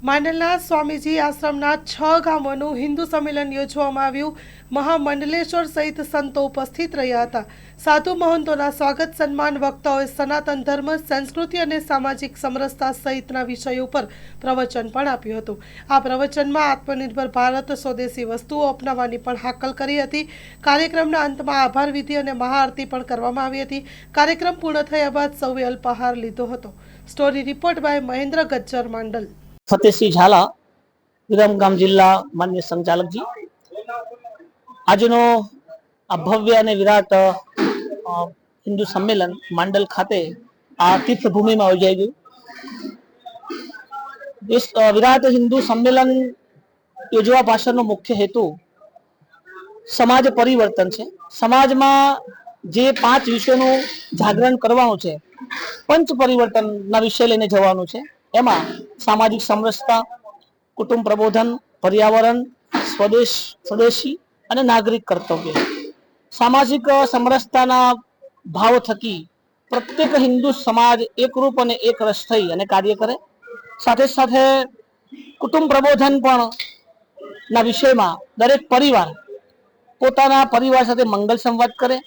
માંડલના સ્વામીજી આશ્રમના 6 ગામોનું હિન્દુ સંમેલન યોજવામાં આવ્યું। મહામંડલેશ્વર સહિત સંતો ઉપસ્થિત રહ્યા હતા। સાધુ મહંતોના સ્વાગત સન્માન, વક્તાઓએ સનાતન ધર્મ, સંસ્કૃતિ અને સામાજિક સમરસતા સહિતના વિષયો પર પ્રવચન પણ આપ્યું હતું। આ પ્રવચનમાં આત્મનિર્ભર ભારત, સ્વદેશી વસ્તુઓ અપનાવવાની પણ હાકલ કરી હતી। કાર્યક્રમના અંતમાં આભાર વિધિ અને મહાઆરતી પણ કરવામાં આવી હતી। કાર્યક્રમ પૂર્ણ થયા બાદ સૌએ અલ્પાહાર લીધો હતો। Story report by Mahendra Gajjar, Mandal. Fatehsinh Zala, Viramgam જિલ્લા, માન્ય સંચાલકજી। આજનો આ ભવ્ય અને વિરાટ હિન્દુ સંમેલન માંડલ ખાતે આ તીર્થભૂમિમાં યોજાઈ ગયું। વિરાટ હિન્દુ સંમેલન યોજવા પાછળનો મુખ્ય હેતુ સમાજ પરિવર્તન છે। સમાજમાં જે 5 વિષયોનું જાગરણ કરવાનું છે, પંચ પરિવર્તનના વિષય લઈને જવાનું છે। એમાં સામાજિક સમરસતા, કુટુંબ પ્રબોધન, પર્યાવરણ, સ્વદેશી અને નાગરિક કર્તવ્ય। સામાજિક સમરસતાના ભાવ થકી પ્રત્યેક હિન્દુ સમાજ એકરૂપ અને એક રસ થઈ અને કાર્ય કરે। સાથે સાથે કુટુંબ પ્રબોધન પણ ના વિષયમાં દરેક પરિવાર પોતાના પરિવાર સાથે મંગલ સંવાદ કરે।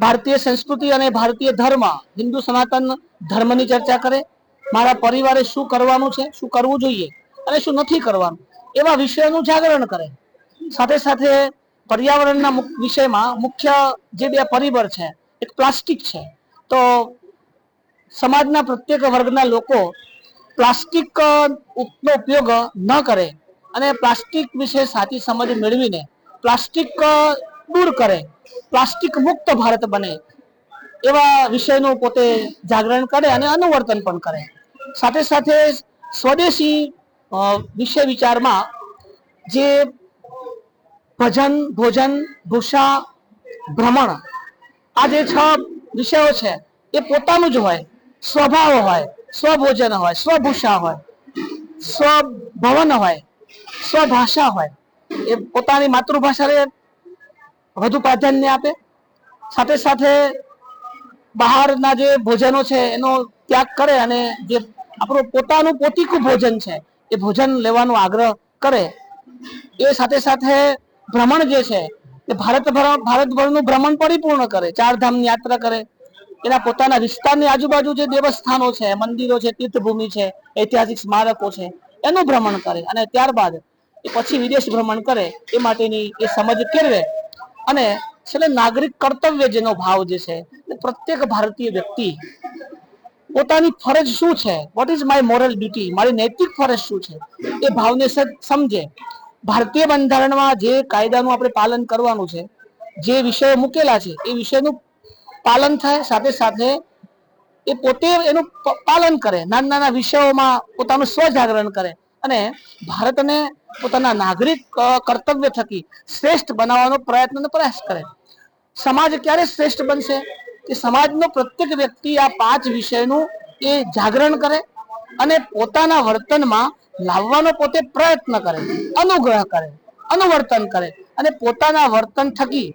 ભારતીય સંસ્કૃતિ અને ભારતીય ધર્મ, હિન્દુ સનાતન ધર્મની ચર્ચા કરે। મારા પરિવારે શું કરવાનું છે, શું કરવું જોઈએ અને શું નથી કરવાનું, એવા વિષયોનું જાગરણ કરે। સાથે સાથે પર્યાવરણના વિષયમાં મુખ્ય જે 2 પરિબળ છે, એક પ્લાસ્ટિક છે, તો સમાજના પ્રત્યેક વર્ગના લોકો પ્લાસ્ટિકનો ઉપયોગ ન કરે અને પ્લાસ્ટિક વિશે સાચી સમજ મેળવીને પ્લાસ્ટિક દૂર કરે, પ્લાસ્ટિક મુક્ત ભારત બને, એવા વિષયનું પોતે જાગરણ કરે અને અનુવર્તન પણ કરે। સાથે સાથે સ્વદેશી વિષય વિચારમાં જે ભજન, ભોજન, ભૂષા, ભ્રમણ, આ જે 6 વિષયો છે એ પોતાનું જ હોય, સ્વભાવ હોય, સ્વભોજન હોય, સ્વભૂષા હોય, સ્વભવન હોય, સ્વભાષા હોય, એ પોતાની માતૃભાષાને વધુ પ્રાધાન્ય આપે। સાથે સાથે બહારના જે ભોજનો છે એનો ત્યાગ કરે અને જે આપણું પોતાનું પોતીકું ભોજન છે એ ભોજન લેવાનો આગ્રહ કરે। એ સાથે સાથે ભ્રમણ જે છે એ ભારતભરનું ભ્રમણ પરિપૂર્ણ કરે, 4 ધામની યાત્રા કરે। એના પોતાના વિસ્તારની આજુબાજુ જે દેવસ્થાનો છે, મંદિરો છે, તીર્થભૂમિ છે, ઐતિહાસિક સ્મારકો છે, એનું ભ્રમણ કરે અને ત્યારબાદ એ પછી વિદેશ ભ્રમણ કરે। એ માટેની એ સમજ કેળવે અને છેલ્લે નાગરિક કર્તવ્ય જેનો ભાવ જે છે, પ્રત્યેક ભારતીય વ્યક્તિ પોતાની ફરજ શું છે, what is my moral duty, મારી નૈતિક ફરજ શું છે, એ ભાવને સમજે। ભારતીય બંધારણમાં જે કાયદાનું આપણે પાલન કરવાનું છે, જે વિષયો મૂકેલા છે, એ વિષયનું પાલન થાય। સાથે સાથે એ પોતે એનું પાલન કરે, નાના નાના વિષયોમાં પોતાનું સ્વજાગરણ કરે અને ભારતને પોતાના નાગરિક કર્તવ્ય થકી શ્રેષ્ઠ બનાવવાનો પ્રયાસ કરે। સમાજ ક્યારે શ્રેષ્ઠ બનશે કે સમાજનો પ્રત્યેક વ્યક્તિ આ 5 વિષયનું એ જાગરણ કરે અને પોતાના વર્તનમાં લાવવાનો પોતે પ્રયત્ન કરે, અનુગ્રહ કરે, અનુવર્તન કરે અને પોતાના વર્તન થકી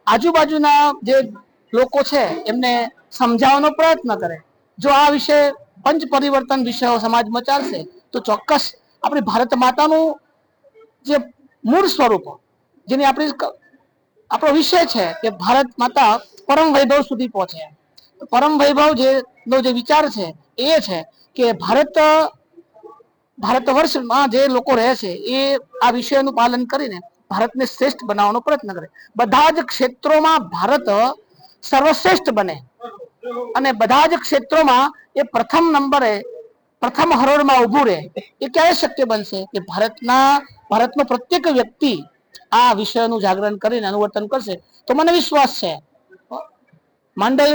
આજુબાજુના જે લોકો છે એમને સમજાવવાનો પ્રયત્ન કરે। જો આ વિષય પંચ પરિવર્તન વિષયો સમાજમાં ચાલશે તો ચોક્કસ આપણી ભારત માતાનું જે મૂળ સ્વરૂપ, જેની આપણો વિષય છે કે ભારત માતા પરમ વૈભવ સુધી પહોંચે। પરમ વૈભવ નો જે વિચાર છે એ છે કે ભારત વર્ષમાં જે લોકો રહે છે એ આ વિષયનું પાલન કરીને ભારતને શ્રેષ્ઠ બનાવવાનો પ્રયત્ન કરે। બધા જ ક્ષેત્રોમાં ભારત સર્વશ્રેષ્ઠ બને અને બધા જ ક્ષેત્રોમાં એ પ્રથમ નંબરે, પ્રથમ હરોળમાં ઊભું રહે। એ ક્યારે શક્ય બનશે કે ભારતનો પ્રત્યેક વ્યક્તિ આ વિષયનું જાગરણ કરીને અનુવર્તન કરશે। તો મને વિશ્વાસ છે માંડલ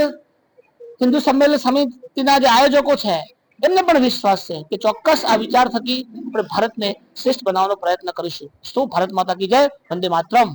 હિન્દુ સંમેલન સમિતિના જે આયોજકો છે એમને પણ વિશ્વાસ છે કે ચોક્કસ આ વિચાર થકી આપણે ભારતને શ્રેષ્ઠ બનાવવાનો પ્રયત્ન કરીશું। શું ભારત માતા કી જય, વંદે માતરમ।